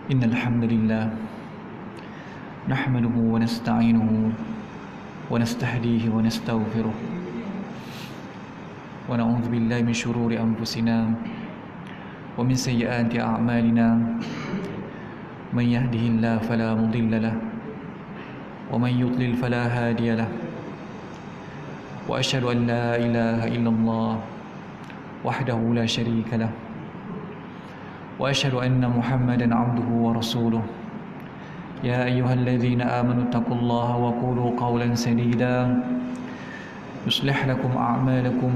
إن الحمد لله نحمده ونستعينه ونستهديه ونستغفره ونعوذ بالله من شرور أنفسنا ومن سيئات أعمالنا من يهده الله فلا مضل له ومن يضلل فلا هادي له وأشهد أن لا إله إلا الله وحده لا شريك له وأشهد أن محمدا عبده ورسوله يا أيها الذين آمنوا اتقوا الله وقولوا قولا سديدا يصلح لكم أعمالكم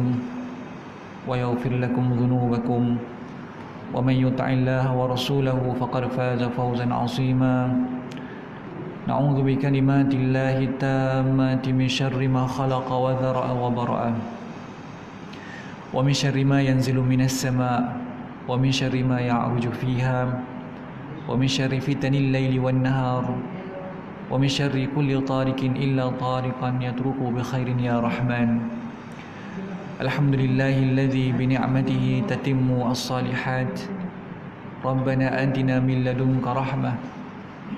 ويغفر لكم ذنوبكم ومن يطع الله ورسوله فقد فاز فوزا عظيما نعوذ بكلمات الله التامات من شر ما خلق وذرأ وبرأ ومن شر ما ينزل من السماء ومن شر ما يعرج فيها ومن شر فتن الليل والنهار ومن شر كل طارق إلا طارقا يترك بخير يا رحمن الحمد لله الذي بنعمته تتم الصالحات ربنا آتنا من لدنك رحمة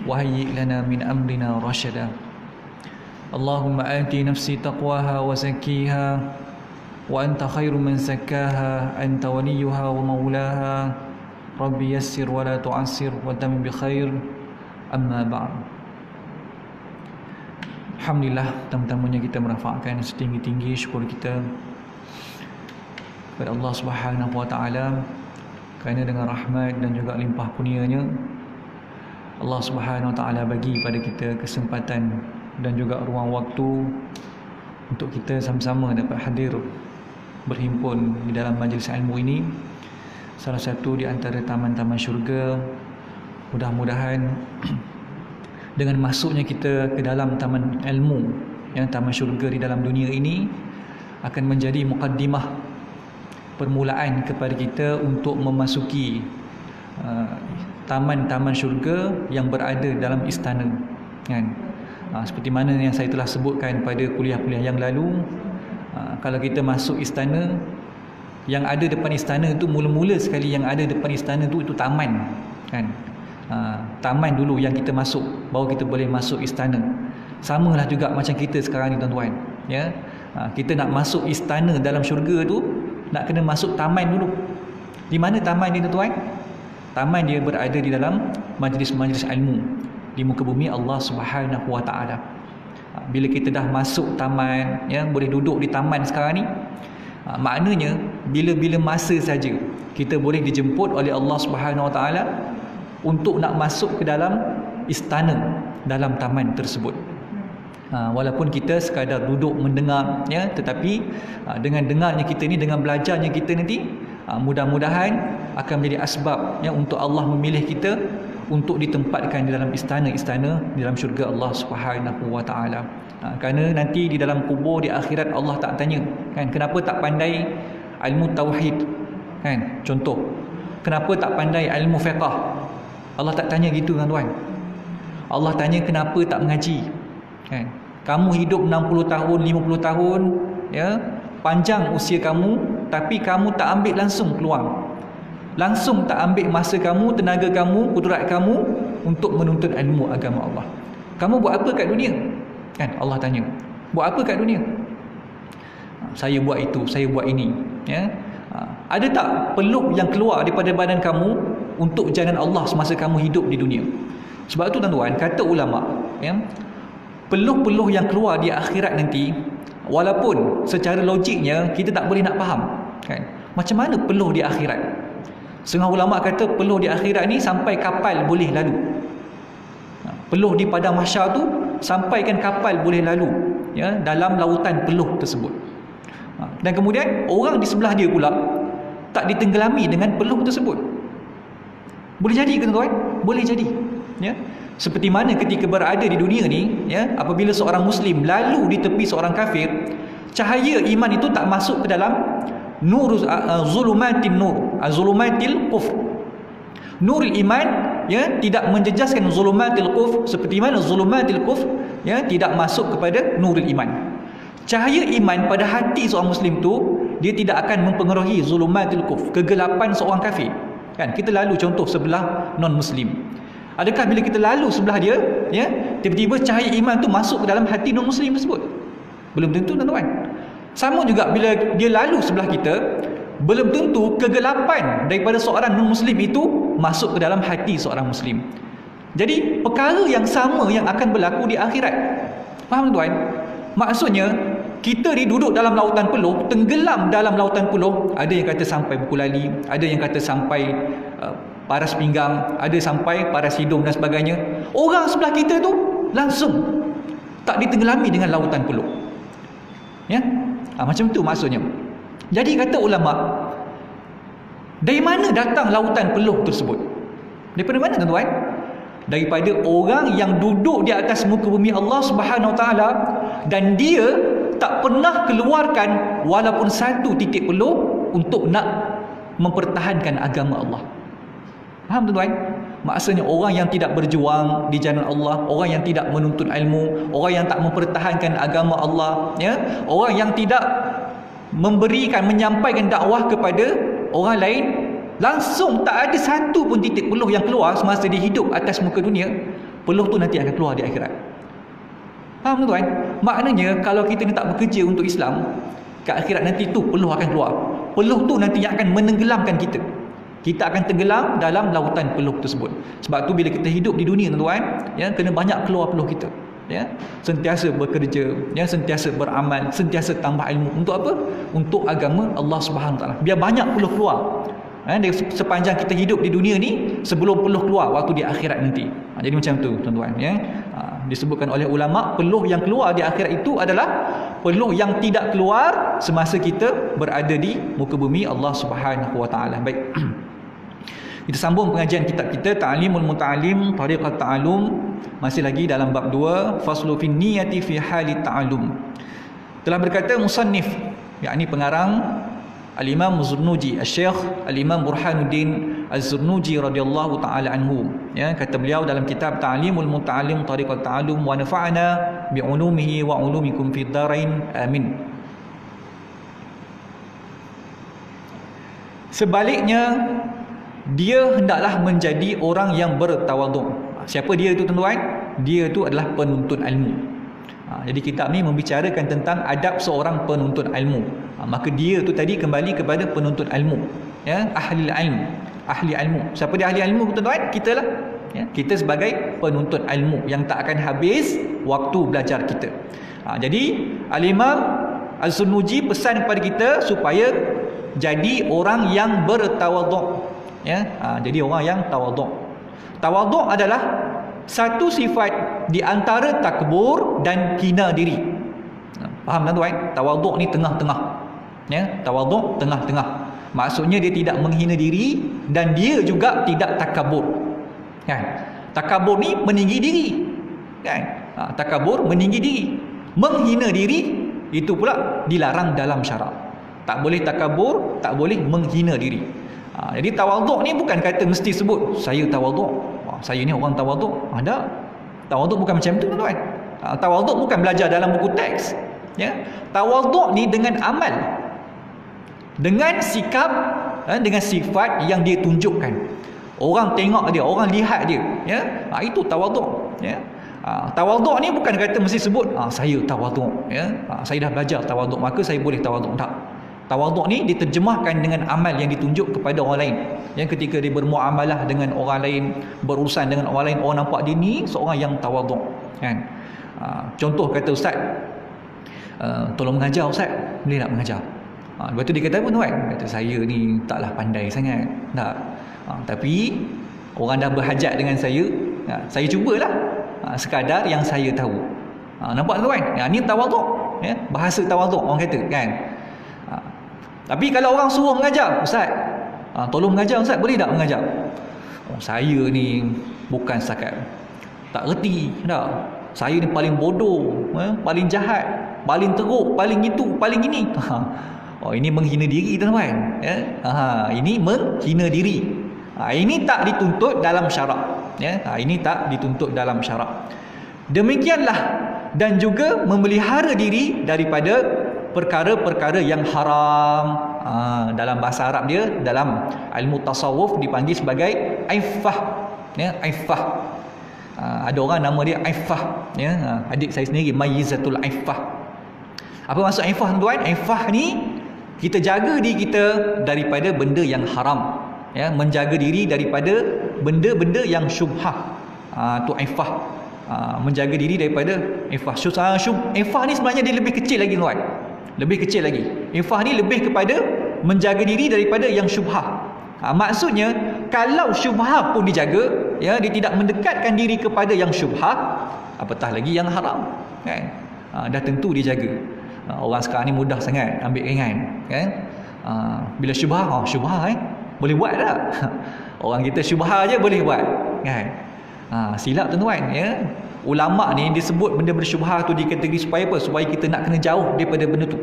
وهيئ لنا من أمرنا رشدا اللهم آت نفسي تقواها وزكيها وأنت خير من زكاها أنت وليها ومولاها ربي يسر ولا تعسر وتم بخير أما بعد. Alhamdulillah, pertama-tamanya kita merafakkan setinggi-tinggi syukur kita kepada Allah Subhanahu wa taala kerana dengan rahmat dan juga limpah kurnia-Nya Allah Subhanahu wa taala bagi pada kita kesempatan dan juga ruang waktu untuk kita sama-sama dapat hadir berhimpun di dalam majlis ilmu ini, salah satu di antara taman-taman syurga. Mudah-mudahan dengan masuknya kita ke dalam taman ilmu, yang taman syurga di dalam dunia ini, akan menjadi mukaddimah, permulaan kepada kita untuk memasuki taman-taman syurga yang berada dalam istana, kan? Seperti mana yang saya telah sebutkan pada kuliah-kuliah yang lalu, kalau kita masuk istana, yang ada depan istana itu, mula-mula sekali yang ada depan istana itu taman, kan? Taman dulu yang kita masuk, baru kita boleh masuk istana. Samalah juga macam kita sekarang ni, tuan-tuan, ya. Kita nak masuk istana dalam syurga tu, nak kena masuk taman dulu. Di mana taman ni, tuan-tuan? Taman dia berada di dalam majlis-majlis ilmu di muka bumi Allah Subhanahu wa taala. Bila kita dah masuk taman, ya, boleh duduk di taman sekarang ni, maknanya bila-bila masa saja kita boleh dijemput oleh Allah Subhanahu wa taala untuk nak masuk ke dalam istana, dalam taman tersebut. Walaupun kita sekadar duduk mendengar, ya, tetapi dengan dengarnya kita ni, dengan belajarnya kita nanti, mudah-mudahan akan menjadi asbab, ya, untuk Allah memilih kita untuk ditempatkan di dalam istana-istana di dalam syurga Allah Subhanahu wa taala. Kerana nanti di dalam kubur di akhirat Allah tak tanya, kan, kenapa tak pandai ilmu tauhid, kan? Contoh, kenapa tak pandai ilmu fiqh? Allah tak tanya gitu, tuan-tuan. Allah tanya kenapa tak mengaji, kan? Kamu hidup 60 tahun, 50 tahun, ya, panjang usia kamu, tapi kamu tak ambil langsung peluang, langsung tak ambil masa kamu, tenaga kamu, kudrat kamu untuk menuntut ilmu agama Allah. Kamu buat apa kat dunia? Kan Allah tanya, buat apa kat dunia? Saya buat itu, saya buat ini, ya. Ada tak peluk yang keluar daripada badan kamu untuk jalan Allah semasa kamu hidup di dunia? Sebab tu, tuan-tuan, kata ulama, ya, peluh-peluh yang keluar di akhirat nanti, walaupun secara logiknya kita tak boleh nak faham, kan, macam mana peluh di akhirat. Setengah ulama kata peluh di akhirat ni sampai kapal boleh lalu. Peluh di padang mahsyar tu sampaikan kapal boleh lalu, ya, dalam lautan peluh tersebut. Dan kemudian orang di sebelah dia pula tak ditenggelami dengan peluh tersebut. Boleh jadi ke, tuan-tuan? Boleh jadi, ya. Seperti mana ketika berada di dunia ni, ya, apabila seorang muslim lalu di tepi seorang kafir, cahaya iman itu tak masuk ke dalam nur, zulumatin nur, zulumatil kufr. Nurul iman, ya, tidak menjejaskan zulumatil kufr, seperti mana zulumatil kufr, ya, tidak masuk kepada nurul iman. Cahaya iman pada hati seorang muslim tu, dia tidak akan mempengaruhi zulumatil kufr, kegelapan seorang kafir. Kan kita lalu contoh sebelah non muslim. Adakah bila kita lalu sebelah dia, ya, tiba-tiba cahaya iman tu masuk ke dalam hati non-muslim tersebut? Belum tentu, tuan-tuan. Sama juga bila dia lalu sebelah kita, belum tentu kegelapan daripada seorang non-muslim itu masuk ke dalam hati seorang muslim. Jadi perkara yang sama yang akan berlaku di akhirat. Faham, tuan? Maksudnya kita ni duduk dalam lautan peluh, tenggelam dalam lautan peluh. Ada yang kata sampai buku lali, ada yang kata sampai paras pinggang, ada sampai paras hidung dan sebagainya. Orang sebelah kita tu langsung tak ditenggelami dengan lautan peluh. Ya? Macam tu maksudnya. Jadi kata ulama, dari mana datang lautan peluh tersebut? Daripada mana, tuan-tuan? Daripada orang yang duduk di atas muka bumi Allah Subhanahu Wa Taala dan dia tak pernah keluarkan walaupun satu titik peluh untuk nak mempertahankan agama Allah. Faham, tuan-tuan? Maksudnya orang yang tidak berjuang di jalan Allah, orang yang tidak menuntut ilmu, orang yang tak mempertahankan agama Allah, ya, orang yang tidak memberikan, menyampaikan dakwah kepada orang lain, langsung tak ada satu pun titik peluh yang keluar semasa dia hidup atas muka dunia. Peluh tu nanti akan keluar di akhirat. Faham, tuan? Maknanya kalau kita ni tak bekerja untuk Islam, kat akhirat nanti tu peluh akan keluar. Peluh tu nanti yang akan menenggelamkan kita. Kita akan tenggelam dalam lautan peluh tersebut. Sebab tu bila kita hidup di dunia, tuan-tuan, ya, kena banyak keluar peluh kita. Ya, sentiasa bekerja, ya, sentiasa beramal, sentiasa tambah ilmu. Untuk apa? Untuk agama Allah Subhanahu Taala. Biar banyak peluh keluar. Sepanjang kita hidup di dunia ni, sebelum peluh keluar waktu di akhirat nanti. Jadi macam tu, tuan-tuan, ya. Disebutkan oleh ulama, peluh yang keluar di akhirat itu adalah peluh yang tidak keluar semasa kita berada di muka bumi Allah Subhanahu Wa Taala. Baik. Kita sambung pengajian kitab kita Ta'limul Muta'allim Tariqat Ta'allum, masih lagi dalam bab 2, faslu fi niyati fi hali ta'allum. Telah berkata musannif, yakni pengarang Al-Imam Az-Zurnuji, Al-Syekh Al-Imam Burhanuddin Az-Zurnuji radhiyallahu ta'ala anhu, ya, kata beliau dalam kitab Ta'limul Muta'allim Tariqat Ta'allum, wa nafa'ana bi'ulumihi wa ulumikum fid darain, amin. Sebaliknya, dia hendaklah menjadi orang yang bertawaduk. Siapa dia itu, tuan-tuan? Dia itu adalah penuntut ilmu. Jadi kitab ni membicarakan tentang adab seorang penuntut ilmu. Maka dia tu tadi kembali kepada penuntut ilmu, ya, ahli ilmu. Ahli ilmu. Siapa dia ahli ilmu, tuan-tuan? Kita lah. Ya, kita sebagai penuntut ilmu yang tak akan habis waktu belajar kita. Jadi Al-Imam Az-Zurnuji pesan kepada kita supaya jadi orang yang bertawaduk. Ya, jadi orang yang tawaduk. Tawaduk adalah satu sifat di antara takbur dan hina diri. Faham, tuan-tuan? Tawaduk ni tengah-tengah. Ya, tawaduk tengah-tengah. Maksudnya dia tidak menghina diri dan dia juga tidak takabur. Kan? Takabur ni meninggi diri. Kan? Takabur meninggi diri. Menghina diri itu pula dilarang dalam syarak. Tak boleh takabur, tak boleh menghina diri. Jadi tawaduk ni bukan kata mesti sebut saya tawaduk, saya ni orang tawaduk. Ada. Tawaduk bukan macam tu, tuan-tuan. Tawaduk bukan belajar dalam buku teks. Ya. Tawaduk ni dengan amal, dengan sikap, dengan sifat yang dia tunjukkan. Orang tengok dia, orang lihat dia, ya. Itu tawaduk, ya. Tawaduk ni bukan kata mesti sebut saya tawaduk, ya. Saya dah belajar tawaduk maka saya boleh tawaduk. Tak. Tawaduk ni diterjemahkan dengan amal yang ditunjuk kepada orang lain. Yang ketika dia bermuamalah dengan orang lain, berurusan dengan orang lain, orang nampak dia ni seorang yang tawaduk, kan? Contoh kata ustaz, tolong mengajar ustaz, boleh tak mengajar? Lepas tu dia kata apa, tuan? Kata saya ni taklah pandai sangat. Tak. Tapi orang dah berhajat dengan saya cubalah sekadar yang saya tahu. Nampak, tuan? Ni tawaduk, ya? Bahasa tawaduk orang kata, kan? Tapi kalau orang suruh mengajar, ustaz, tolong mengajar ustaz, boleh tak mengajar? Saya ni bukan setakat tak reti, tak. Saya ni paling bodoh, paling jahat, paling teruk, paling itu, paling ini. Ini menghina diri, tuan-tuan, ya? Ini menghina diri. Ini tak dituntut dalam syarak, ya? Ini tak dituntut dalam syarak. Demikianlah, dan juga memelihara diri daripada perkara-perkara yang haram. Dalam bahasa Arab dia, dalam ilmu tasawuf dipanggil sebagai iffah. ya, Aifah. Ada orang nama dia Aifah, ya. Adik saya sendiri Mayyizatul Aifah. Apa maksud Aifah, tuan? Aifah ni kita jaga diri kita daripada benda yang haram, ya, menjaga diri daripada benda-benda yang syubhah. Tu Aifah. Menjaga diri daripada Aifah. Aifah ni sebenarnya dia lebih kecil lagi, tuan. Lebih kecil lagi. Aifah ni lebih kepada menjaga diri daripada yang syubhah. Maksudnya kalau syubhah pun dijaga, ya, dia tidak mendekatkan diri kepada yang syubhah, apatah lagi yang haram, kan? Dah tentu dia jaga. Orang sekarang ni mudah sangat ambil ringan, kan? Bila syubhah, boleh buat tak? Orang kita syubhah aja boleh buat, kan? Silap tuan-tuan, ya. Ulama ni disebut benda-benda syubhah tu di kategori supaya apa? Supaya kita nak kena jauh daripada benda tu.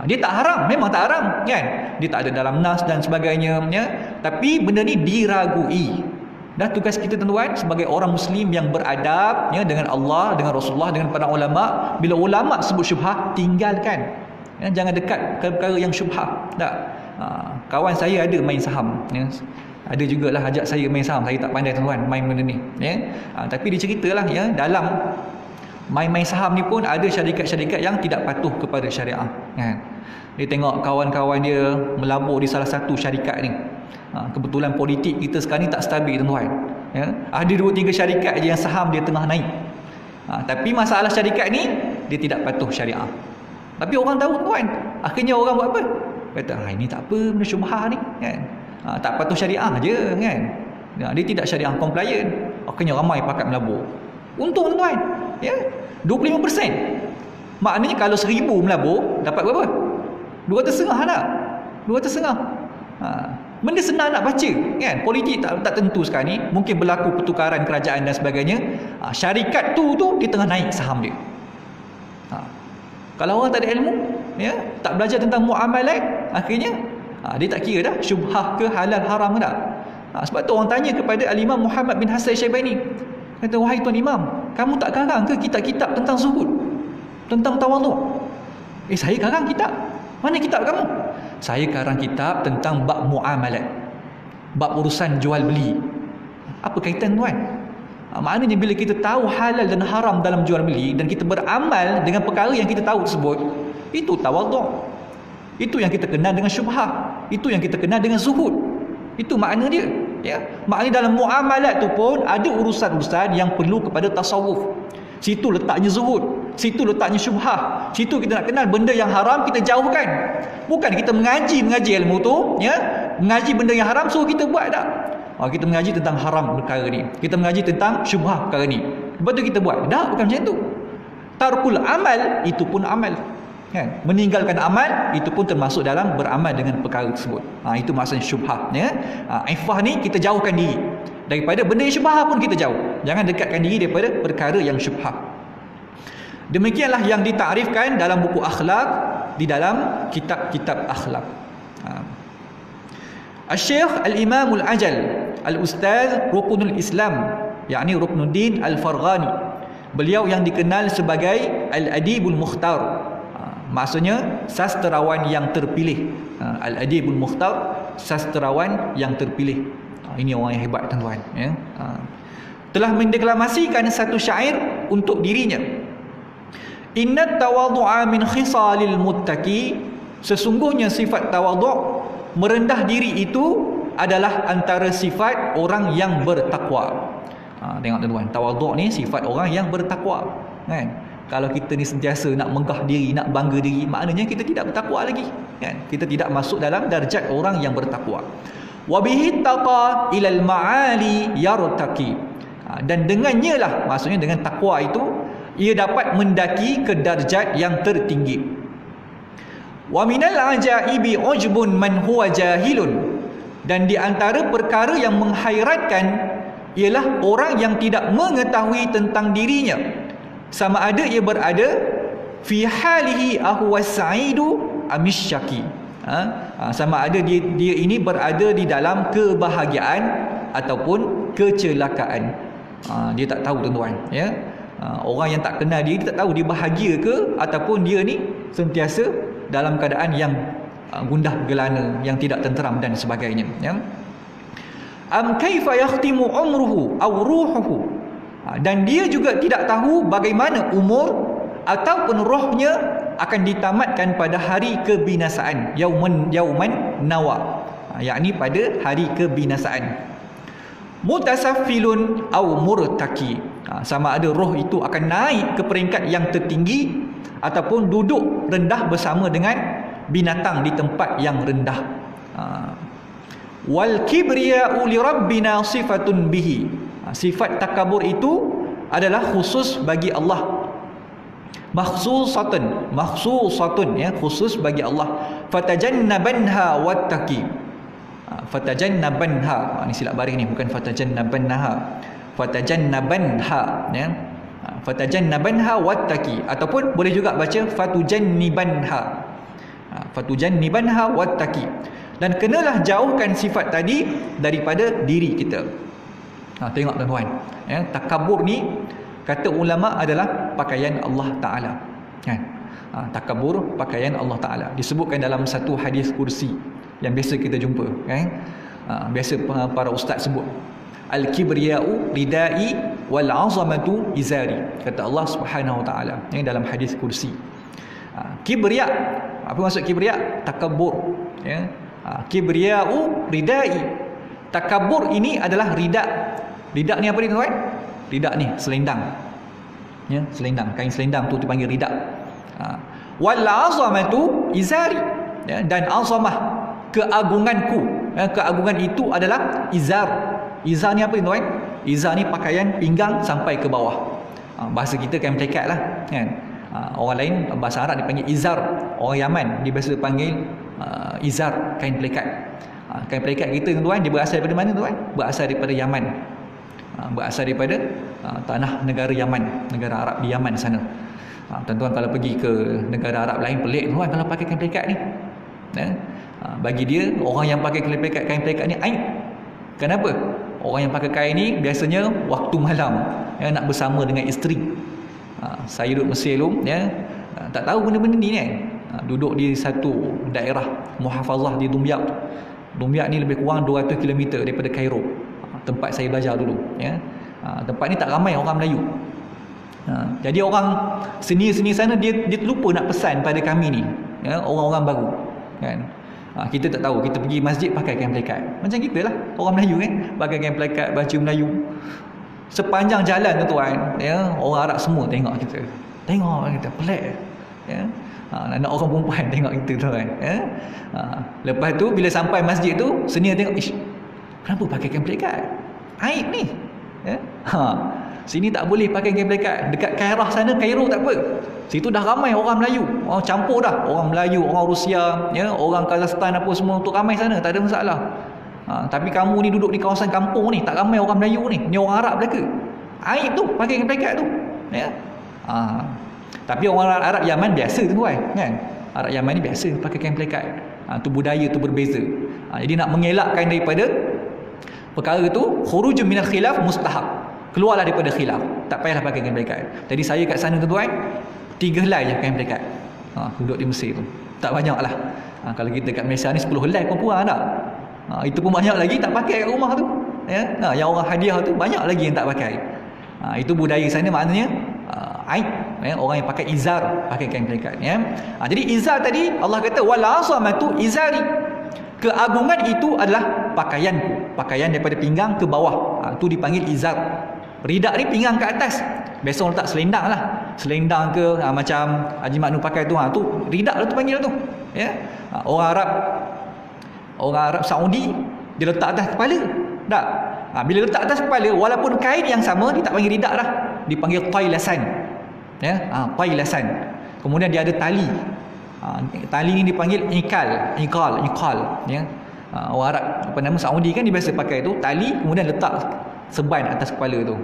Dia tak haram, memang tak haram, kan? Dia tak ada dalam nas dan sebagainya, ya. Tapi benda ni diragui. Dah tugas kita tuan-tuan sebagai orang muslim yang beradab, ya, dengan Allah, dengan Rasulullah, dengan para ulama. Bila ulama sebut syubhah, tinggalkan, ya, jangan dekat ke perkara yang syubhah. Tak. Kawan saya ada main saham, ya. Ada jugalah ajak saya main saham. Saya tak pandai tuan-tuan main benda ni, ya. Tapi dia ceritalah, ya, dalam main-main saham ni pun ada syarikat-syarikat yang tidak patuh kepada syariah, kan? Dia tengok kawan-kawan dia melabur di salah satu syarikat ni. Kebetulan politik kita sekarang ni tak stabil, tuan-tuan, ya? Ada 2-3 syarikat je yang saham dia tengah naik. Tapi masalah syarikat ni dia tidak patuh syariah. Tapi orang tahu, tuan. Akhirnya orang buat apa? Kata, ini tak apa, benda syubhah ni, kan? Tak patuh syariah je, kan? Dia tidak syariah compliant. Akhirnya ramai pakat melabur. Untung, tuan, ya, 25%. Maknanya kalau 1000 melabur, dapat berapa? 250 tak? 250. Benda senang nak baca, kan? Politik tak tentu sekarang ni. Mungkin berlaku pertukaran kerajaan dan sebagainya. Syarikat tu dia tengah naik saham dia. Kalau orang tak ada ilmu, ya, tak belajar tentang muamalat, akhirnya dia tak kira dah syubhah ke halal haram ke tak. Sebab tu orang tanya kepada Al-Imam Muhammad bin Hasan Syaibani. Kata, wahai Tuan Imam, kamu tak karang ke kitab-kitab tentang zuhud, tentang tawaduk? Saya karang kitab. Mana kitab kamu? Saya karang kitab tentang bab muamalat, bab urusan jual beli. Apa kaitan, tuan? Maknanya bila kita tahu halal dan haram dalam jual beli dan kita beramal dengan perkara yang kita tahu tersebut, itu tawaduk. Itu yang kita kenal dengan syubhah. Itu yang kita kenal dengan zuhud. Itu makna dia, ya. Maknanya dalam muamalat tu pun ada urusan-urusan yang perlu kepada tasawuf. Situ letaknya zuhud, situ letaknya syubhah. Situ kita nak kenal benda yang haram, kita jauhkan. Bukan kita mengaji ilmu tu, ya, mengaji benda yang haram suruh kita buat tak. Kita mengaji tentang haram perkara ni, kita mengaji tentang syubhah perkara ni, lepas tu kita buat. Tak, bukan macam tu. Tarkul amal itu pun amal, kan? Meninggalkan amal itu pun termasuk dalam beramal dengan perkara tersebut. Itu maksudnya syubhah, ya. Aifah ni kita jauhkan diri daripada benda yang syubhah pun kita jauh. Jangan dekatkan diri daripada perkara yang syubhah. Demikianlah yang ditakrifkan dalam buku akhlak, di dalam kitab-kitab akhlak. Al-Syekh Al-Imam Al-Ajal Al-Ustaz Rukunul Islam, yakni Ruknuddin Al-Farghani, beliau yang dikenal sebagai Al-Adibul Mukhtar, maksudnya sastrawan yang terpilih. Al-Adibul Mukhtar, sastrawan yang terpilih. Ini orang yang hebat, tuan-tuan, ya. Telah mendeklamasikan satu syair untuk dirinya. Inna tawadhu'a min khisalil muttaqi, sesungguhnya sifat tawadhu', merendah diri itu adalah antara sifat orang yang bertakwa. Tengok tuan-tuan, tawadhu' ni sifat orang yang bertakwa, kan? Kalau kita ni sentiasa nak megah diri, nak bangga diri, maknanya kita tidak bertakwa lagi, kan? Kita tidak masuk dalam darjat orang yang bertakwa. Wa bihi taqa ilal ma'ali yartaqi, dan dengannya lah, maksudnya dengan takwa itu ia dapat mendaki ke darjat yang tertinggi. Wa minal ajaibi ujbun man huwa jahilun, dan di antara perkara yang menghairatkan ialah orang yang tidak mengetahui tentang dirinya, sama ada ia berada fi halihi ahwas sa'idu amisyaki, sama ada dia ini berada di dalam kebahagiaan ataupun kecelakaan. Dia tak tahu, tuan-tuan, ya. Orang yang tak kenal dia tak tahu dia bahagia ke ataupun dia ni sentiasa dalam keadaan yang gundah gelana, yang tidak tenteram dan sebagainya, ya. am kaifa yakhtimu umruhu aw ruhuhu. Dan dia juga tidak tahu bagaimana umur ataupun rohnya akan ditamatkan pada hari kebinasaan, yauman nawa, yakni pada hari kebinasaan. Mutasaffilun aw murtaki, sama ada roh itu akan naik ke peringkat yang tertinggi ataupun duduk rendah bersama dengan binatang di tempat yang rendah. Wal kibriya'u li rabbina sifatun bihi, sifat takabur itu adalah khusus bagi Allah, makhsusatun ya, khusus bagi Allah. Fatajannabanha wattaqi, fatajannabanha, ni silap baris ni, bukan fatajannabanha, fatajannabanha ya, fatajannabanha wattaqi, ataupun boleh juga baca fatujannibanha, fatujannibanha wattaqi. Dan kenalah jauhkan sifat tadi daripada diri kita. Tengok tuan-tuan ya, takabur ni kata ulama adalah pakaian Allah Ta'ala kan? Takabur pakaian Allah Ta'ala disebutkan dalam satu hadis kursi yang biasa kita jumpa kan? Biasa para ustaz sebut, al-kibriya'u ridai wal 'azamatu izari, kata Allah Subhanahu Wa Ta'ala yang dalam hadis kursi. Kibriya, apa maksud kibriya? Takabur ya. Kibriya'u ridai, takabur ini adalah ridak. Ridak ni apa ni tuan? Ridak ni selendang ya, selendang, kain selendang tu dipanggil ridak. Wal 'azamatu izari ya, dan azamah, keagunganku ya, keagungan itu adalah izar. Izar ni apa ni tuan? Izar ni pakaian pinggang sampai ke bawah. Bahasa kita kain pelekat lah kan. Orang lain bahasa Arab dipanggil izar, orang Yaman dia biasa panggil izar, kain pelekat. Kain pelekat kita tuan, dia berasal daripada mana tuan? Berasal daripada Yaman, berasal daripada tanah negara Yaman, negara Arab di Yaman sana. Tuan-tuan kalau pergi ke negara Arab lain pelik tuan kalau pakai kain pelekat ni ya? Bagi dia, orang yang pakai kain pelekat ni aib. Kenapa? Orang yang pakai kain ni biasanya waktu malam ya, nak bersama dengan isteri. Saya duduk Mesir dulu ya, tak tahu benda-benda ni kan. Duduk di satu daerah muhafazah di Dumyak. Dumyak ni lebih kurang 200 km daripada Kairo, tempat saya belajar dulu ya. Tempat ni tak ramai orang Melayu. Jadi orang seni-seni sana dia lupa nak pesan pada kami ni ya, orang-orang baru kan. Kita tak tahu, kita pergi masjid pakai kain pelekat. Macam kita lah orang Melayu kan, pakai kain pelekat, baju Melayu. Sepanjang jalan tuan ya, orang Arab semua tengok kita. Tengok kita pelik ya. Anak orang perempuan tengok kita tuan ya. Lepas tu bila sampai masjid tu, seni tengok, ish, kenapa pakai kain pelekat? Aib ni ya. Sini tak boleh pakai kain pelekat. Dekat Kairah sana, Kairo tak apa, situ dah ramai orang Melayu, orang campur dah, orang Melayu, orang Rusia ya, orang Kazakhstan apa semua tu ramai sana, tak ada masalah. Tapi kamu ni duduk di kawasan kampung ni, tak ramai orang Melayu ni orang Arab belaka. Aib tu pakai kain pelekat tu ya. Tapi orang Arab Yaman biasa tu tuan kan. Arab Yaman ni biasa pakai kain pelekat. Tu budaya tu berbeza. Jadi nak mengelakkan daripada perkara tu, khurujun minal khilaf mustahab, keluarlah daripada khilaf, tak payahlah pakai kain pelekat. Jadi saya kat sana tu tuan, 3 helai je kain pelekat. Duduk di Mesir tu tak banyak lah. Kalau kita kat Malaysia ni 10 helai pun kurang tak. Itu pun banyak lagi tak pakai kat rumah tu ya. Yang orang hadiah tu banyak lagi yang tak pakai. Itu budaya sana, maknanya aib ya, orang yang pakai izar, pakai kain pelekat ya. Jadi izar tadi Allah kata wal 'azamatu izari, keagungan itu adalah pakaianku, pakaian daripada pinggang ke bawah. Itu dipanggil izar. Ridak ni pinggang ke atas, biasa orang letak selendang lah, selendang ke macam Haji Maknu pakai tu, tu ridak lah tu panggil tu ya. Orang Arab Saudi dia letak atas kepala tak. Bila letak atas kepala, walaupun kain yang sama, dia tak panggil ridak dah, dipanggil tailasan ya. Tailasan. Kemudian dia ada tali. Tali ni dipanggil ikal ya. Orang Arab apa nama Saudi kan dia biasa pakai tu tali, kemudian letak seban atas kepala tu,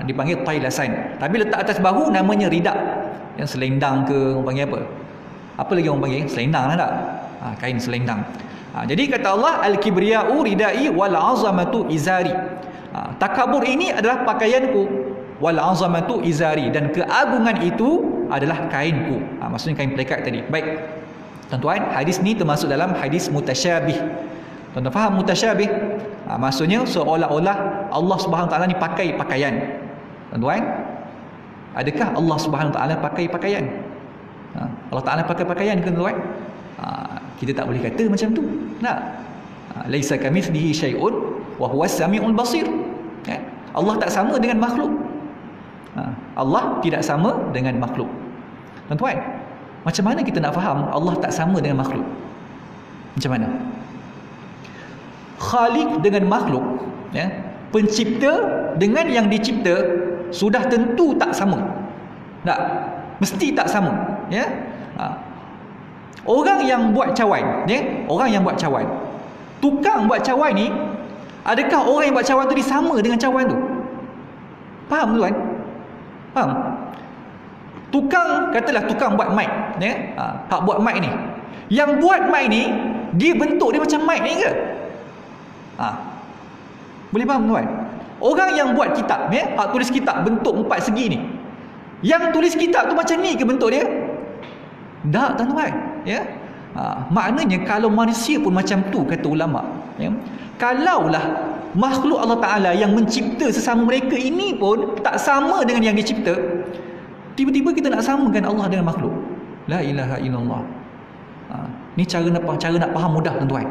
dipanggil tailasan. Tapi letak atas bahu namanya ridak. Yang selendang ke orang panggil apa lagi orang panggil? Selendang lah tak? Kain selendang. Jadi kata Allah, al-kibriya'u ridai wal 'azamatu izari. Takabur ini adalah pakaianku, wal 'azamatu izari, dan keagungan itu adalah kainku. Maksudnya kain pelekat tadi. Baik tuan-tuan, hadis ni termasuk dalam hadis mutasyabih. Tuan-tuan faham mutasyabih? Maksudnya seolah-olah Allah Subhanahu Wa Taala ni pakai pakaian. Tuan-tuan, adakah Allah Subhanahu Wa Taala pakai pakaian? Allah Taala pakai pakaian ke tuan? Kita tak boleh kata macam tu. Tak. Laisa kamitslihi syai'un wa huwas samiul basir. Allah tak sama dengan makhluk. Allah tidak sama dengan makhluk. Tuan-tuan, macam mana kita nak faham Allah tak sama dengan makhluk? Macam mana? Khaliq dengan makhluk, pencipta dengan yang dicipta sudah tentu tak sama. Tak, mesti tak sama. Orang yang buat cawan, orang yang buat cawan, tukang buat cawan ni, adakah orang yang buat cawan tu sama dengan cawan tu? Faham tuan? Faham? Tukang, katalah tukang buat mic, hak buat mic ni, yang buat mic ni, dia bentuk dia macam mic ni ke? Boleh faham tuan? Orang yang buat kitab, hak tulis kitab bentuk 4 segi ni, yang tulis kitab tu macam ni ke bentuk dia? Tak tuan-tuan. Maknanya kalau manusia pun macam tu, kata ulama, kalaulah makhluk Allah Ta'ala yang mencipta sesama mereka ini pun tak sama dengan yang dicipta, tiba-tiba kita nak samakan Allah dengan makhluk. La ilaha illallah. Ni cara nak faham mudah tuan-tuan.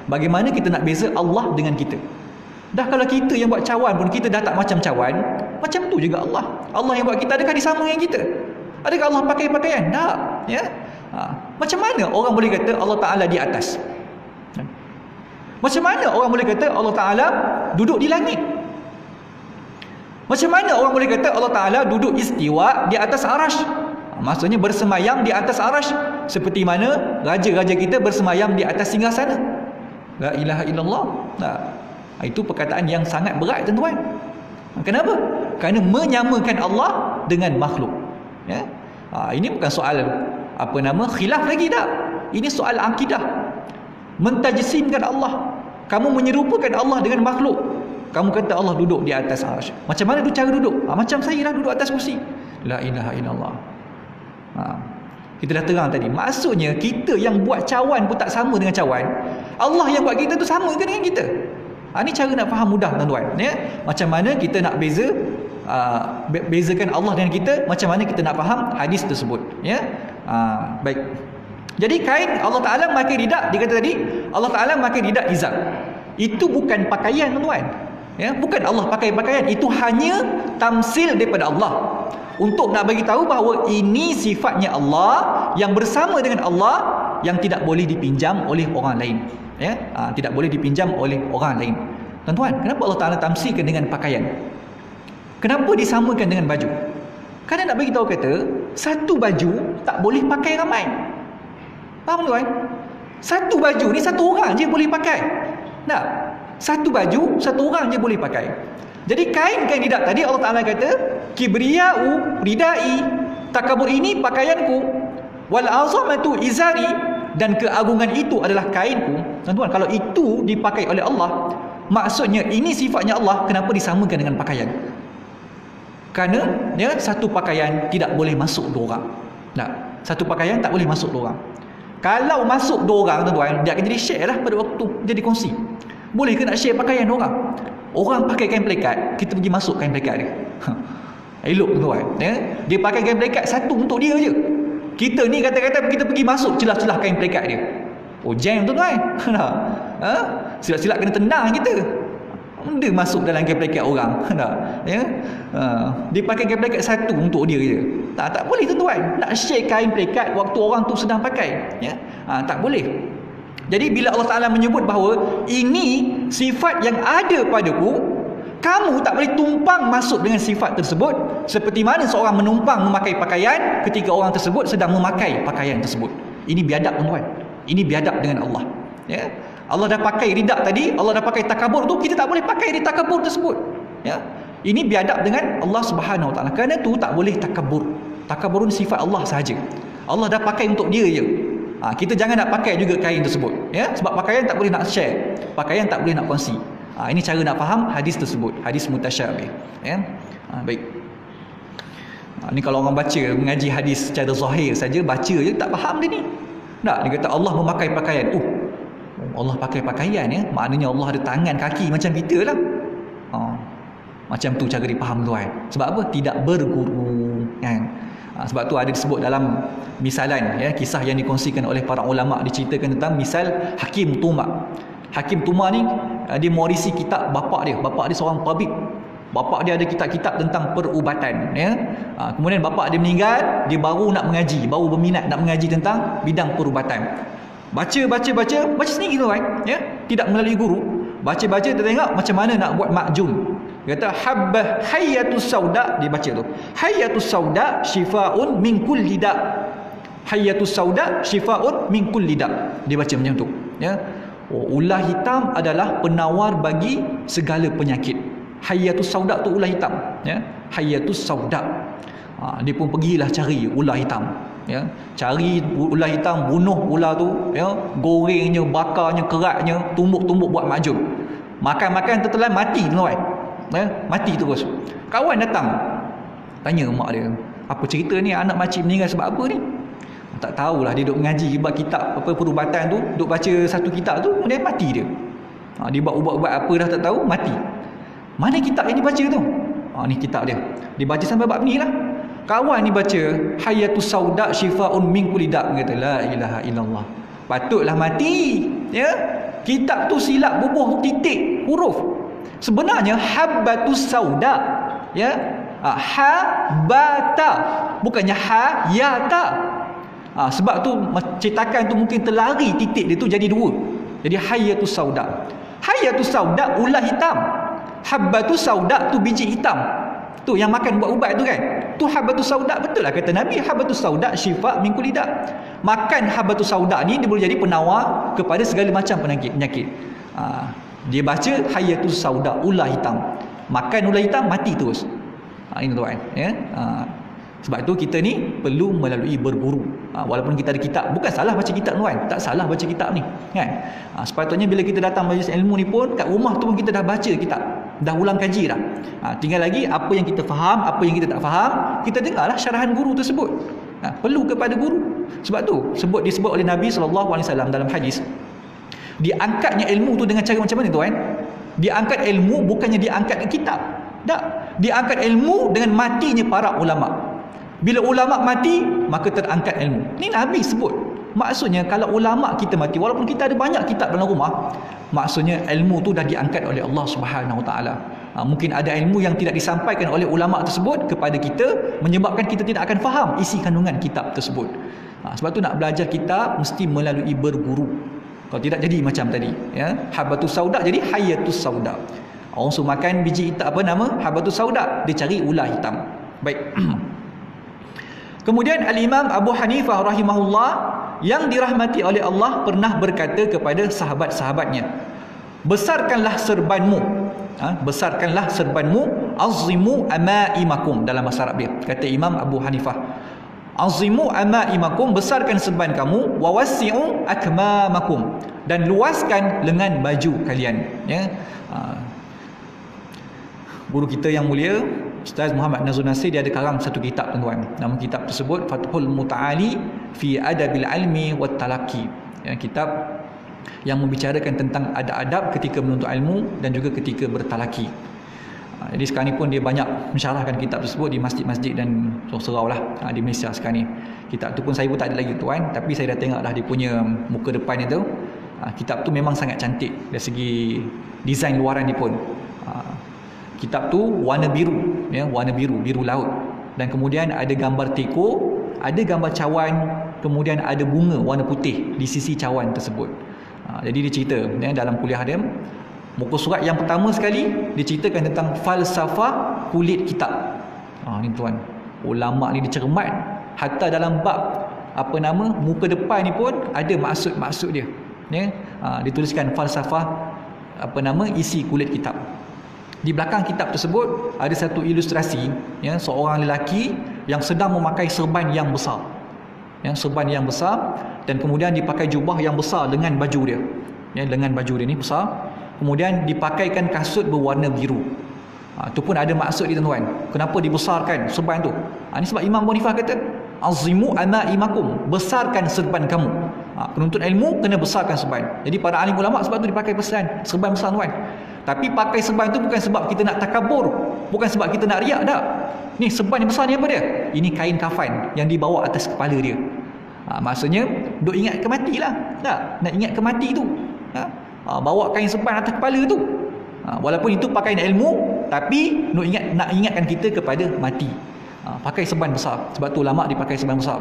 Bagaimana kita nak beza Allah dengan kita. Dah kalau kita yang buat cawan pun kita dah tak macam cawan, macam tu juga Allah. Allah yang buat kita, adakah disama dengan kita? Adakah Allah pakai pakaian? Tak. Macam mana orang boleh kata Allah Ta'ala di atas? Macam mana orang boleh kata Allah Ta'ala duduk di langit? Macam mana orang boleh kata Allah Ta'ala duduk istiwa di atas arash? Maksudnya bersemayam di atas arash, seperti mana raja-raja kita bersemayam di atas singgasana. La ilaha illallah. Itu perkataan yang sangat berat tuan-tuan. Kenapa? Kerana menyamakan Allah dengan makhluk. Ini bukan soal khilaf lagi tak. Ini soal akidah. Mentajsimkan Allah. Kamu menyerupakan Allah dengan makhluk. Kamu kata Allah duduk di atas arsy. Macam mana tu cara duduk? Macam saya lah duduk atas kursi. La ilaha illallah. Kita dah terang tadi. Maksudnya kita yang buat cawan pun tak sama dengan cawan. Allah yang buat kita tu sama ke dengan kita? Ini cara nak faham mudah tuan-tuan. Macam mana kita nak bezakan Allah dengan kita, macam mana kita nak faham hadis tersebut. Baik. Jadi kain Allah Ta'ala memakai ridak, dia kata tadi Allah Ta'ala memakai ridak izar. Itu bukan pakaian tuan-tuan. Bukan Allah pakai pakaian, itu hanya tamsil daripada Allah untuk nak bagi tahu bahawa ini sifatnya Allah yang bersama dengan Allah, yang tidak boleh dipinjam oleh orang lain. Tidak boleh dipinjam oleh orang lain. Tuan-tuan, kenapa Allah Ta'ala tamsilkan dengan pakaian? Kenapa disamakan dengan baju? Kerana nak bagi tahu kata satu baju tak boleh pakai ramai. Faham tuan? Satu baju ni satu orang je boleh pakai. Tak? Satu baju satu orang je boleh pakai. Jadi kain-kain ridak tadi Allah Ta'ala kata kibriya'u ridai, takabur ini pakaianku, wal azamatu izari, dan keagungan itu adalah kainku. Tuan-tuan, kalau itu dipakai oleh Allah, maksudnya ini sifatnya Allah, kenapa disamakan dengan pakaian? Kerana satu pakaian tidak boleh masuk dua orang. Tak? Satu pakaian tak boleh masuk dua orang. Kalau masuk dua orang tuan-tuan, dia akan jadi share lah pada waktu, jadi kongsi. Boleh ke nak share pakaian orang? Orang pakai kain pelikat, kita pergi masuk kain pelikat dia. Elok tuan. Dia pakai kain pelikat satu untuk dia je. Kita ni kata-kata kita pergi masuk celah-celah kain pelikat dia. Oh, jam tuan-tuan. Silap-silap kena tendang kita. Dia masuk dalam kain pelikat orang. Dia pakai kain pelikat satu untuk dia je. Tak boleh tuan-tuan. Nak share kain pelikat waktu orang tu sedang pakai. Tak boleh. Jadi bila Allah Ta'ala menyebut bahawa ini sifat yang ada padaku, kamu tak boleh tumpang masuk dengan sifat tersebut, seperti mana seorang menumpang memakai pakaian ketika orang tersebut sedang memakai pakaian tersebut. Ini biadab tuan-tuan. Ini biadab dengan Allah. Allah dah pakai ridak tadi, Allah dah pakai takabur tu, kita tak boleh pakai di takabur tersebut. Ini biadab dengan Allah Subhanahu Wa Ta'ala. Kerana tu tak boleh takabur. Takabur ni sifat Allah sahaja. Allah dah pakai untuk dia je. Kita jangan nak pakai juga kain tersebut. Sebab pakaian tak boleh nak share. Pakaian tak boleh nak kongsi. Ini cara nak faham hadis tersebut. Hadis mutasyabih. Baik. Ni kalau orang baca, mengaji hadis secara zahir saja, baca je tak faham dia ni. Tak, dia kata Allah memakai pakaian. Allah pakai pakaian ya, maknanya Allah ada tangan kaki macam kita lah. Macam tu cara dipaham tuan. Sebab apa? Tidak berguru kan. Sebab tu ada disebut dalam misalan ya, kisah yang dikongsikan oleh para ulama, diceritakan tentang misal Hakim Tuma. Hakim Tuma ni dia mewarisi kitab bapak dia. Bapak dia seorang tabib. Bapak dia ada kitab-kitab tentang perubatan ya. Kemudian bapak dia meninggal, dia baru nak mengaji, baru berminat nak mengaji tentang bidang perubatan. Baca sendiri tu kan ya, tidak melalui guru. Baca dia tengok macam mana nak buat makjun. Dia kata habbah hayyatus sauda, dia baca tu. Hayyatus sauda shifaun min kulli da. Hayyatus sauda shifaun min kulli da. Dia baca macam tu ya. Ular hitam adalah penawar bagi segala penyakit. Hayyatus sauda tu ular hitam ya. Hayyatus sauda. Dia pun pergilah cari ular hitam ya. Cari ular hitam, bunuh ular tu ya, gorengnya, bakarnya, keratnya, tumbuk-tumbuk buat makjun. Makan-makan tertelan mati tuan ya, mati terus. Kawan datang tanya mak dia, apa cerita ni, anak makcik meninggal sebab apa ni? Tak tahulah, dia duduk mengaji buat kitab apa perubatan tu, duduk baca satu kitab tu, kemudian mati dia. Dia buat ubat-ubat apa dah tak tahu, mati. Mana kitab yang dibaca tu? Ni kitab dia. Dia baca sampai bab ni lah. Kawan ni baca Hayyatus sauda shifaun min kulli da', kata la ilaha illallah. Patutlah mati ya. Kitab tu silap bubuh titik huruf. Sebenarnya habbatus sauda ya. Habata bukannya hayata. Sebab tu cetakan tu mungkin terlari titik dia tu jadi dua. Jadi hayyatus sauda. Hayyatus sauda ular hitam. Habbatus sauda tu biji hitam. Tu yang makan buat ubat tu kan. Tu habbatus sauda, betul lah kata Nabi, habbatus sauda syifa min kulli da. Makan habbatus sauda ni dia boleh jadi penawar kepada segala macam penyakit. Dia baca hayyatus sauda ular hitam. Makan ular hitam mati terus. Ini tuan ya. Sebab tu kita ni perlu melalui berguru. Walaupun kita ada kitab, bukan salah baca kitab tuan, tak salah baca kitab ni kan. Sepatutnya bila kita datang majlis ilmu ni pun kat rumah tu pun kita dah baca kitab, dah ulang kaji dah. Tinggal lagi apa yang kita faham, apa yang kita tak faham, kita dengarlah syarahan guru tersebut. Perlu kepada guru. Sebab tu disebut oleh Nabi SAW dalam hadis, diangkatnya ilmu tu dengan cara macam mana tuan? Diangkat ilmu bukannya diangkat kitab. Tak, diangkat ilmu dengan matinya para ulama. Bila ulama mati, maka terangkat ilmu. Ni Nabi sebut. Maksudnya kalau ulama kita mati, walaupun kita ada banyak kitab dalam rumah, maksudnya ilmu tu dah diangkat oleh Allah Subhanahu Wa Taala. Mungkin ada ilmu yang tidak disampaikan oleh ulama tersebut kepada kita, menyebabkan kita tidak akan faham isi kandungan kitab tersebut. Sebab tu nak belajar kitab mesti melalui berguru. Kalau tidak jadi macam tadi ya, habbatus sauda jadi hayyatus sauda. Orang suruh makan biji hitam, apa nama? Habbatus sauda, dia cari ular hitam. Baik. Kemudian Al-Imam Abu Hanifah rahimahullah yang dirahmati oleh Allah pernah berkata kepada sahabat-sahabatnya, besarkanlah serbanmu, besarkanlah serbanmu, azimu amaimakum, dalam bahasa Arab dia. Kata Imam Abu Hanifah, azimu amaimakum, besarkan serban kamu, wa wasi'u akmamakum, dan luaskan lengan baju kalian ya. Guru kita yang mulia Ustaz Muhammad Nazrul Nasir, dia ada karang satu kitab tuan-tuan. Nama kitab tersebut Fathul Muta'ali fi Adabil Ilmi wat Talaqi. Ya, kitab yang membicarakan tentang adab-adab ketika menuntut ilmu dan juga ketika bertalaki. Jadi sekarang ni pun dia banyak mensyarahkan kitab tersebut di masjid-masjid dan surau-surau lah di Malaysia sekarang ni. Kitab tu pun saya pun tak ada lagi tuan, tapi saya dah tengok dah dia punya muka depan itu. Kitab tu memang sangat cantik dari segi desain luaran dia pun. Kitab tu warna biru ya, warna biru, biru laut, dan kemudian ada gambar teko, ada gambar cawan, kemudian ada bunga warna putih di sisi cawan tersebut. Jadi dia cerita ya, dalam kuliah dia, muka surat yang pertama sekali dia ceritakan tentang falsafah kulit kitab. Ni tuan, ulama ni dia cermat, hatta dalam bab apa nama muka depan ni pun ada maksud-maksud dia ya. Dituliskan falsafah apa nama isi kulit kitab. Di belakang kitab tersebut ada satu ilustrasi ya, seorang lelaki yang sedang memakai serban yang besar ya, serban yang besar, dan kemudian dipakai jubah yang besar dengan baju dia ya, lengan baju dia ni besar, kemudian dipakaikan kasut berwarna biru. Itu pun ada maksud dia tuan-tuan, kenapa dibesarkan serban tu. Ini sebab Imam Abu Hanifah kata azimu amaimakum, besarkan serban kamu. Penuntut ilmu kena besarkan serban. Jadi para alim ulama sebab tu dipakai serban besar tuan. Tapi pakai serban tu bukan sebab kita nak takabur, bukan sebab kita nak riak, tak. Ni serban yang besar ni apa dia? Ini kain kafan yang dibawa atas kepala dia. Maksudnya duk ingat ke mati lah, tak? Nak ingat ke mati tu. Bawa kain serban atas kepala tu. Walaupun itu pakaian ilmu, tapi nak ingatkan kita kepada mati. Pakai serban besar. Sebab tu ulama dipakai serban besar.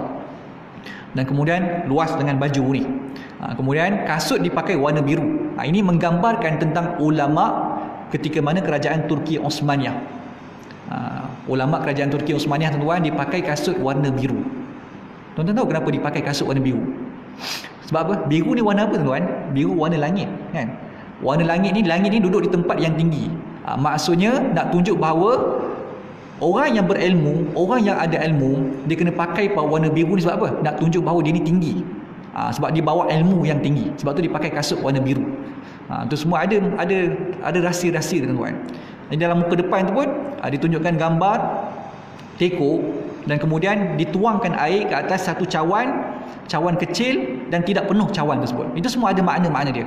Dan kemudian luas dengan baju ni. Kemudian kasut dipakai warna biru. Ini menggambarkan tentang ulama ketika mana kerajaan Turki Osmaniyah. Ulama kerajaan Turki Osmaniyah tuan-tuan dipakai kasut warna biru. Tuan-tuan tahu kenapa dipakai kasut warna biru? Sebab apa? Biru ni warna apa tuan-tuan? Biru warna langit, kan? Warna langit ni duduk di tempat yang tinggi. Maksudnya nak tunjuk bahawa orang yang berilmu, orang yang ada ilmu, dia kena pakai warna biru ni sebab apa? Nak tunjuk bahawa dia ni tinggi. Sebab dia bawa ilmu yang tinggi. Sebab tu dia pakai kasut warna biru. Itu semua ada rahsia-rahsia tuan-tuan. Di dalam muka depan tu pun ditunjukkan gambar teko dan kemudian dituangkan air ke atas satu cawan kecil dan tidak penuh cawan tersebut. Itu semua ada makna-makna dia.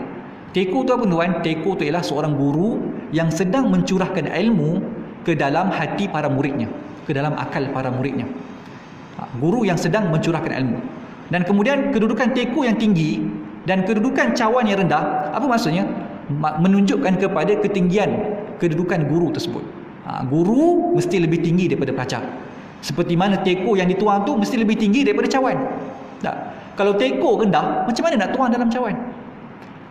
Teko tu apa tuan? Teko tu ialah seorang guru yang sedang mencurahkan ilmu ke dalam hati para muridnya, ke dalam akal para muridnya. Guru yang sedang mencurahkan ilmu. Dan kemudian kedudukan teko yang tinggi dan kedudukan cawan yang rendah, apa maksudnya? Menunjukkan kepada ketinggian kedudukan guru tersebut. Guru mesti lebih tinggi daripada pelajar. Seperti mana teko yang dituang tu mesti lebih tinggi daripada cawan. Tak? Kalau teko rendah, macam mana nak tuang dalam cawan?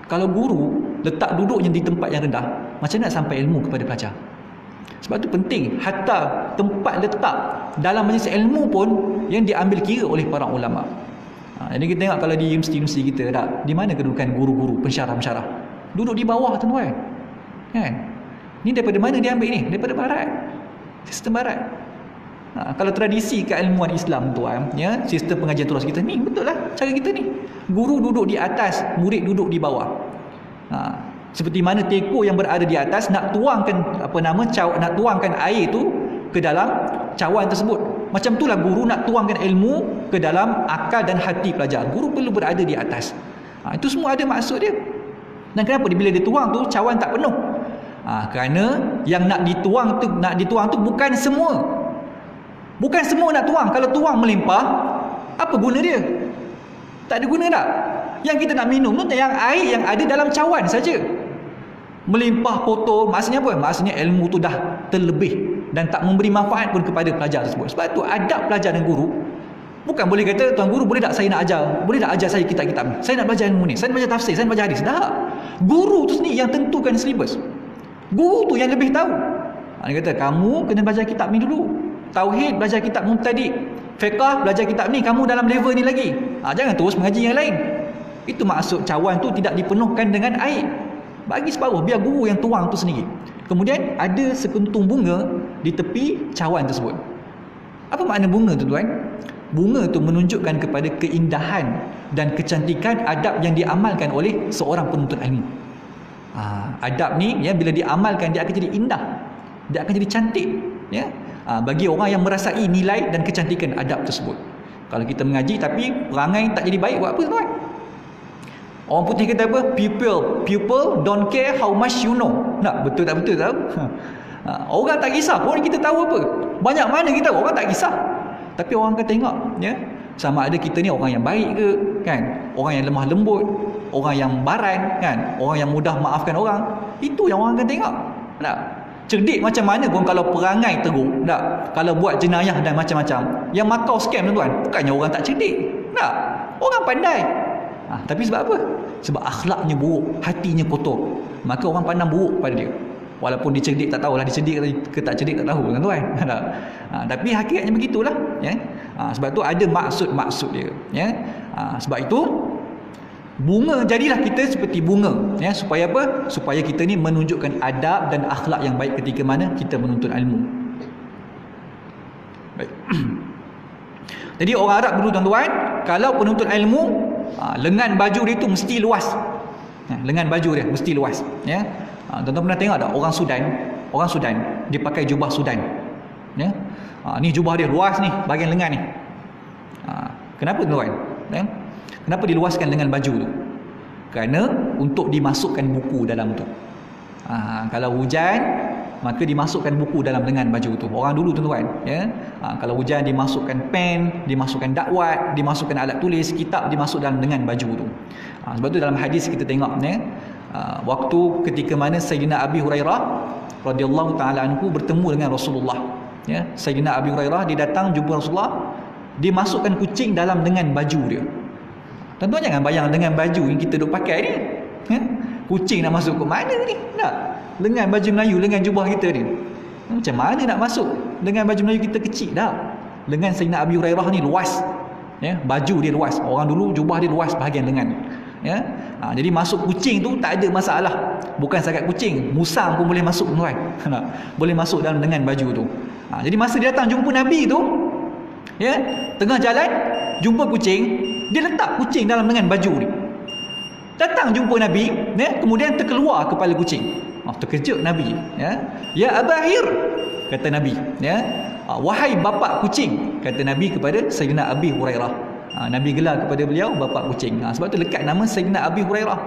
Kalau guru letak duduknya di tempat yang rendah, macam mana nak sampai ilmu kepada pelajar? Sebab tu penting, hatta tempat letak dalam majlis ilmu pun yang diambil kira oleh para ulama. Jadi kita tengok kalau di universiti-universiti kita, tak? Di mana kedudukan guru-guru, pensyarah-pensyarah? Duduk di bawah tuan-tuan. Kan? Ni daripada mana dia ambil ni? Daripada barat. Sistem barat. Kalau tradisi keilmuan Islam tuan, ya, sistem pengajian terus kita ni betul lah cara kita ni. Guru duduk di atas, murid duduk di bawah. Seperti mana teko yang berada di atas nak tuangkan nak tuangkan air tu ke dalam cawan tersebut. Macam itulah guru nak tuangkan ilmu ke dalam akal dan hati pelajar. Guru perlu berada di atas. Itu semua ada maksud dia. Dan kenapa bila dia tuang tu cawan tak penuh? Kerana yang nak dituang tu bukan semua. Bukan semua nak tuang. Kalau tuang melimpah, apa guna dia? Tak ada guna tak? Yang kita nak minum tu yang air yang ada dalam cawan saja. Melimpah potol, maksudnya apa? Maksudnya ilmu tu dah terlebih dan tak memberi manfaat pun kepada pelajar tersebut. Sebab tu adab pelajar dan guru, bukan boleh kata, tuan guru boleh tak saya nak ajar? Boleh tak ajar saya kitab-kitab ni? Saya nak belajar ilmu ni. Saya nak belajar tafsir, saya nak belajar hadis. Tak. Guru tu sendiri yang tentukan silibus. Guru tu yang lebih tahu. Dia kata, kamu kena belajar kitab ni dulu. Tauhid, belajar kitab Mubtadi'. Fiqah, belajar kitab ni. Kamu dalam level ni lagi. Jangan terus mengaji yang lain. Itu maksud cawan tu tidak dipenuhkan dengan air. Bagi separuh, biar guru yang tuang tu sendiri. Kemudian ada sekuntum bunga di tepi cawan tersebut. Apa makna bunga tu tuan? Bunga tu menunjukkan kepada keindahan dan kecantikan adab yang diamalkan oleh seorang penuntut ilmu. Adab ni, ya, bila diamalkan dia akan jadi indah, dia akan jadi cantik, ya. Bagi orang yang merasai nilai dan kecantikan adab tersebut. Kalau kita mengaji tapi perangai tak jadi baik, buat apa tuan? Orang putih kata apa? People don't care how much you know. Nak betul tak betul tahu? Orang tak kisah pun kita tahu apa. Banyak mana kita tahu, orang tak kisah. Tapi orang akan tengok, ya, sama ada kita ni orang yang baik ke, kan? Orang yang lemah lembut, orang yang baran, kan? Orang yang mudah maafkan orang. Itu yang orang akan tengok. Tak? Cerdik macam mana pun kalau perangai teruk, tak? Kalau buat jenayah dan macam-macam. Yang Macau scam tuan, bukannya orang tak cerdik. Tak? Orang pandai. Tapi sebab apa? Sebab akhlaknya buruk, hatinya kotor. Maka orang pandang buruk pada dia. Walaupun dia cerdik tak tahulah, dia cerdik ke tak cerdik tak tahu, tuan. Tapi hakikatnya begitulah, ya. Sebab tu ada maksud-maksud dia, ya. Sebab itu bunga, jadilah kita seperti bunga, ya, supaya apa? Supaya kita ni menunjukkan adab dan akhlak yang baik ketika mana kita menuntut ilmu. Baik. Jadi orang Arab dulu tuan-tuan, kalau penuntut ilmu, lengan baju dia tu mesti luas. Lengan baju dia mesti luas, ya. Tuan-tuan pernah tengok tak orang Sudan dia pakai jubah Sudan, ya. Ni jubah dia luas ni, bahagian lengan ni. Kenapa tuan? Ya? Kenapa diluaskan lengan baju tu? Kerana untuk dimasukkan buku dalam tu. Kalau hujan, maka dimasukkan buku dalam lengan baju tu. Orang dulu tuan-tuan, ya. Kalau hujan dimasukkan pen, dimasukkan dakwat, dimasukkan alat tulis, kitab dimasuk dalam lengan baju tu. Sebab tu dalam hadis kita tengok, ya, waktu ketika mana Sayyidina Abi Hurairah radhiyallahu taala anhu bertemu dengan Rasulullah, ya. Sayyidina Abi Hurairah dia datang jumpa Rasulullah, dia masukkan kucing dalam lengan baju dia. Tuan-tuan jangan bayang dengan baju yang kita duk pakai ni, ya? Kucing nak masuk ke mana ni? Tak. Lengan baju Melayu, lengan jubah kita ni, macam mana nak masuk? Lengan baju Melayu kita kecil dah. Lengan Sayyidina Abi Hurairah ni luas, ya? Baju dia luas. Orang dulu jubah dia luas bahagian lengan, ya. Jadi masuk kucing tu tak ada masalah. Bukan setakat kucing, musang pun boleh masuk, tuan. Boleh masuk dalam lengan baju tu. Jadi masa dia datang jumpa Nabi tu, ya, tengah jalan jumpa kucing, dia letak kucing dalam lengan baju ni. Datang jumpa Nabi, ya, kemudian terkeluar kepala kucing. Terkejut Nabi, ya. Ya Abahir, kata Nabi, ya. Wahai bapa kucing, kata Nabi kepada Sayyidina Abi Hurairah. Nabi gelar kepada beliau bapa kucing. Sebab tu lekat nama Sayyidina Abi Hurairah.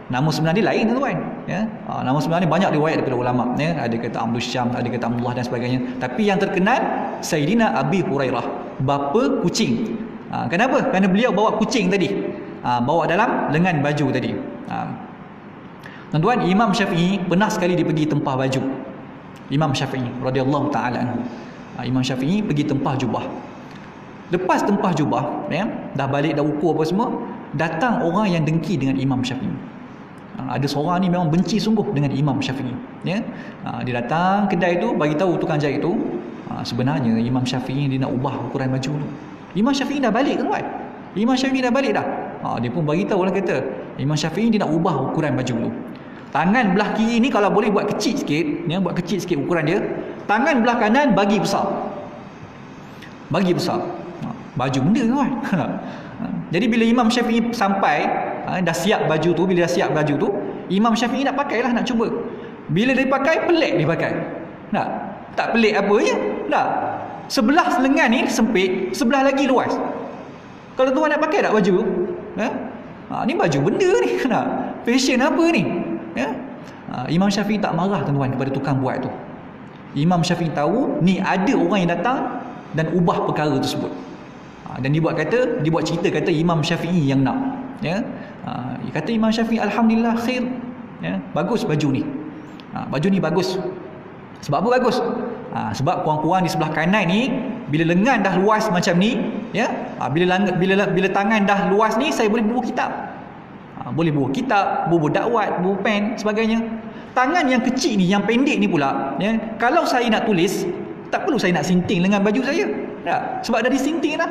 Nama sebenar dia lain, tuan-tuan, ya. Nama sebenar ni banyak riwayat daripada ulama, ya. Ada kata Abdul Syam, ada kata Abdullah dan sebagainya. Tapi yang terkenal Sayyidina Abi Hurairah, bapa kucing. Kenapa? Kerana beliau bawa kucing tadi, bawa dalam lengan baju tadi. Tuan-tuan, Imam Syafi'i pernah sekali dia pergi tempah baju. Imam Syafi'i radhiyallahu taala anhu. Imam Syafi'i pergi tempah jubah. Lepas tempah jubah, ya, dah balik, dah ukur apa semua, datang orang yang dengki dengan Imam Syafi'i. Ada seorang ni memang benci sungguh dengan Imam Syafi'i, ya. Dia datang kedai tu, bagi tahu tukang jahit tu, sebenarnya Imam Syafi'i dia nak ubah ukuran baju tu. Imam Syafi'i dah balik, tuan. Imam Syafi'i dah balik dah. Dia pun bagi tahu lah, kata Imam Syafi'i dia nak ubah ukuran baju tu. Tangan belah kiri ni kalau boleh buat kecil sikit, ya, buat kecil sikit ukuran dia. Tangan belah kanan bagi besar. Bagi besar. Baju benda, tuan. Jadi bila Imam Syafi'i sampai, dah siap baju tu, bila dah siap baju tu, Imam Syafi'i nak pakailah, nak cuba. Bila dia pakai, pelik dia pakai. Tak pelik apa je. Sebelah lengan ni sempit, sebelah lagi luas. Kalau tuan nak pakai tak baju tu? Ni baju benda ni. Fashion apa ni? Ya? Imam Syafi'i tak marah, tuan-tuan, kepada tukang buat tu. Imam Syafi'i tahu ni ada orang yang datang dan ubah perkara tersebut. Dan dia buat cerita kata Imam Syafi'i yang nak, ya. Dia kata Imam Syafi'i, alhamdulillah khair, ya, bagus baju ni. Baju ni bagus. Sebab apa bagus? Sebab puan-puan di sebelah kanan ni, bila lengan dah luas macam ni, ya, bila tangan dah luas ni, saya boleh bawa kitab. Boleh bawa kitab, bawa dakwat, bawa pen, sebagainya. Tangan yang kecil ni, yang pendek ni pula, ya, kalau saya nak tulis, tak perlu saya nak sinting lengan baju saya. Sebab dah disinting dah.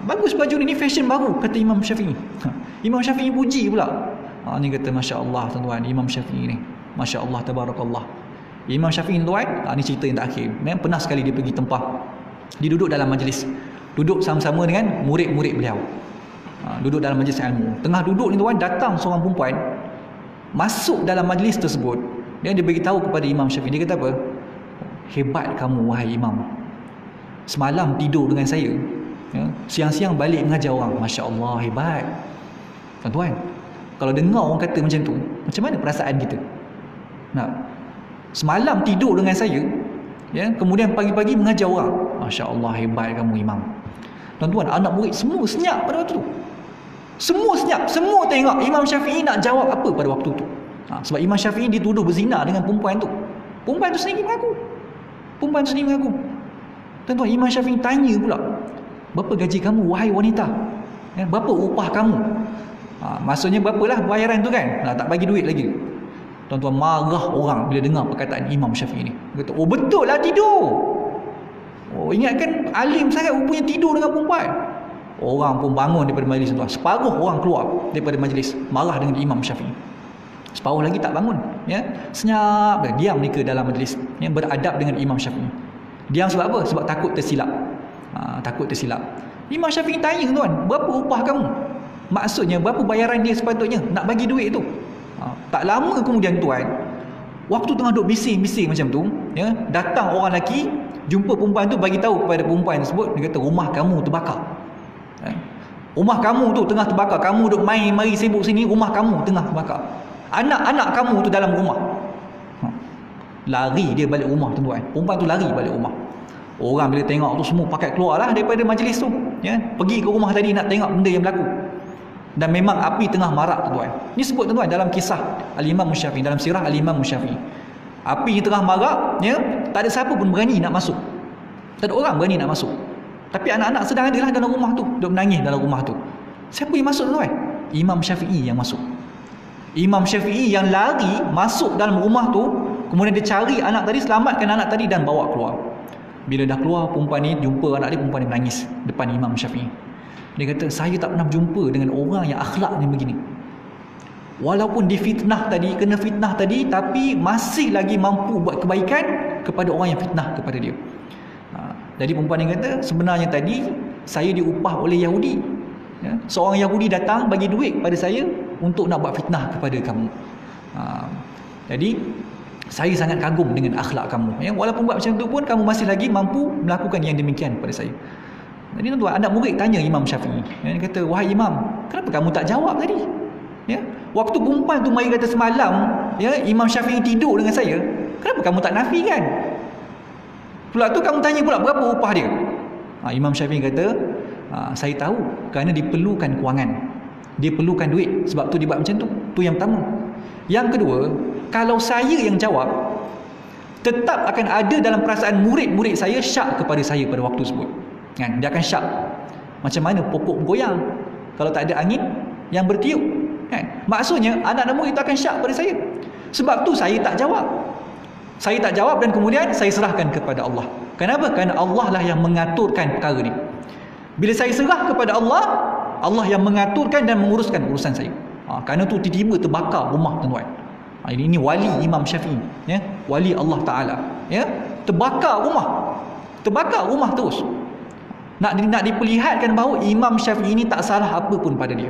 Bagus baju ni fashion baru, kata Imam Syafi'i. Imam Syafi'i puji pula. Ni kata Masya Allah, tuan-tuan, Imam Syafi'i ni, Masya Allah, tabarakallah. Imam Syafi'i, tuan, ni cerita yang terakhir. Pernah sekali dia pergi tempah. Dia duduk dalam majlis, duduk sama-sama dengan murid-murid beliau. Duduk dalam majlis ilmu. Tengah duduk ni, tuan, datang seorang perempuan masuk dalam majlis tersebut. Dia beritahu kepada Imam Syafi'i. Dia kata apa? Hebat kamu, wahai Imam. Semalam tidur dengan saya, ya, siang-siang balik mengajar orang. Masya Allah, hebat. Tuan-tuan, kalau dengar orang kata macam tu, macam mana perasaan kita? Semalam tidur dengan saya, ya, kemudian pagi-pagi mengajar orang. Masya Allah, hebat kamu, Imam. Tuan-tuan, anak murid semua senyap pada waktu tu. Semua senyap, semua tengok Imam Syafi'i nak jawab apa pada waktu tu. Sebab Imam Syafi'i dituduh berzina dengan perempuan tu. Perempuan tu sendiri mengaku. Tuan-tuan, Imam Syafi'i tanya pula, berapa gaji kamu, wahai wanita? Ya, berapa upah kamu? Maksudnya berapalah bayaran tu kan? Tak bagi duit lagi. Tuan-tuan, marah orang bila dengar perkataan Imam Syafi'i ni. Dia kata, oh betul lah tidur. Oh, ingatkan alim sangat rupanya tidur dengan perempuan. Orang pun bangun daripada majlis, tuan. Separuh orang keluar daripada majlis, marah dengan Imam Syafi'i. Separuh lagi tak bangun, ya. Senyap, diam mereka dalam majlis, ya, beradab dengan Imam Syafi'i. Diam sebab apa? Sebab takut tersilap. Takut tersilap. Imam Syafi'i tanya, tuan, berapa upah kamu? Maksudnya berapa bayaran dia sepatutnya nak bagi duit tu. Tak lama kemudian, tuan, waktu tengah duk bising-bising macam tu, ya, datang orang lelaki, jumpa perempuan tu, bagi tahu kepada perempuan tersebut. Dia kata, rumah kamu terbakar. Rumah kamu tu tengah terbakar. Kamu duk main mari sibuk sini, rumah kamu tengah terbakar. Anak-anak kamu tu dalam rumah. Lari dia balik rumah tuan-tuan. Perempuan tu lari balik rumah. Orang bila tengok tu semua pakai keluarlah daripada majlis tu, ya. Pergi ke rumah tadi nak tengok benda yang berlaku. Dan memang api tengah marak tuan-tuan. Ini sebut tuan-tuan dalam kisah Al-Imam Syafi'i, dalam sirah Al-Imam Syafi'i. Api tengah marak, ya. Tak ada siapa pun berani nak masuk. Tak ada orang berani nak masuk. Tapi anak-anak sedang adalah dalam rumah tu, duk menangis dalam rumah tu. Siapa yang masuk tuan-tuan? Imam Syafi'i yang masuk. Imam Syafi'i yang lari masuk dalam rumah tu, kemudian dia cari anak tadi, selamatkan anak tadi dan bawa keluar. Bila dah keluar, perempuan ni jumpa anak dia, perempuan ni menangis depan Imam Syafi'i. Dia kata, saya tak pernah berjumpa dengan orang yang akhlaknya begini. Walaupun difitnah tadi, kena fitnah tadi, tapi masih lagi mampu buat kebaikan kepada orang yang fitnah kepada dia. Jadi perempuan ni kata, sebenarnya tadi saya diupah oleh Yahudi, ya? Seorang Yahudi datang bagi duit pada saya untuk nak buat fitnah kepada kamu. Jadi saya sangat kagum dengan akhlak kamu, ya? Walaupun buat macam tu pun kamu masih lagi mampu melakukan yang demikian pada saya. Jadi tuan-tuan, anak murid tanya Imam Syafi'i, ya? Dia kata, wahai Imam, kenapa kamu tak jawab tadi, ya? Waktu perempuan tu mari kata semalam, ya, Imam Syafi'i tidur dengan saya, kenapa kamu tak nafikan? Pula tu kamu tanya pula berapa upah dia. Imam Syafi'i kata, saya tahu kerana diperlukan kewangan, dia perlukan duit, sebab tu dia buat macam tu. Tu yang pertama. Yang kedua, kalau saya yang jawab, tetap akan ada dalam perasaan murid-murid saya syak kepada saya pada waktu tersebut, kan? Dia akan syak. Macam mana pokok bergoyang kalau tak ada angin yang bertiup, kan? Maksudnya anak-anak murid itu akan syak pada saya. Sebab tu saya tak jawab. Saya tak jawab dan kemudian saya serahkan kepada Allah. Kenapa? Kerana Allah lah yang mengaturkan perkara ni. Bila saya serah kepada Allah, Allah yang mengaturkan dan menguruskan urusan saya. Kerana tu tiba-tiba terbakar rumah tuan-tuan. Ini wali Imam Syafi'i, ya? Wali Allah Ta'ala, ya? Terbakar rumah. Terbakar rumah terus. Nak diperlihatkan bahawa Imam Syafi'i ini tak salah apa pun pada dia.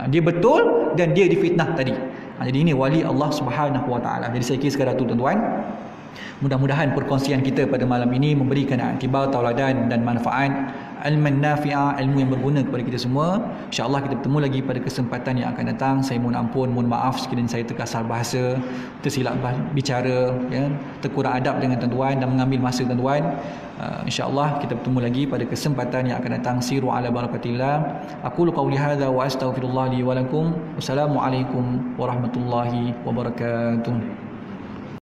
Dia betul dan dia difitnah tadi. Jadi ini wali Allah Subhanahu Wa Ta'ala. Jadi saya kira sekadar tu tuan-tuan. Mudah-mudahan perkongsian kita pada malam ini memberikan iktibar, tauladan dan manfaat, ilman nafi'ah, ilmu yang berguna kepada kita semua. InsyaAllah kita bertemu lagi pada kesempatan yang akan datang. Saya mohon ampun, mohon maaf sekiranya saya terkasar bahasa, tersilap bicara, ya, terkurang adab dengan tuan-tuan dan mengambil masa tuan-tuan. InsyaAllah kita bertemu lagi pada kesempatan yang akan datang. Siru ala barakatillah. Aqulu qawli hadha wa astaghfirullah li wa lakum. Wassalamualaikum warahmatullahi wabarakatuh.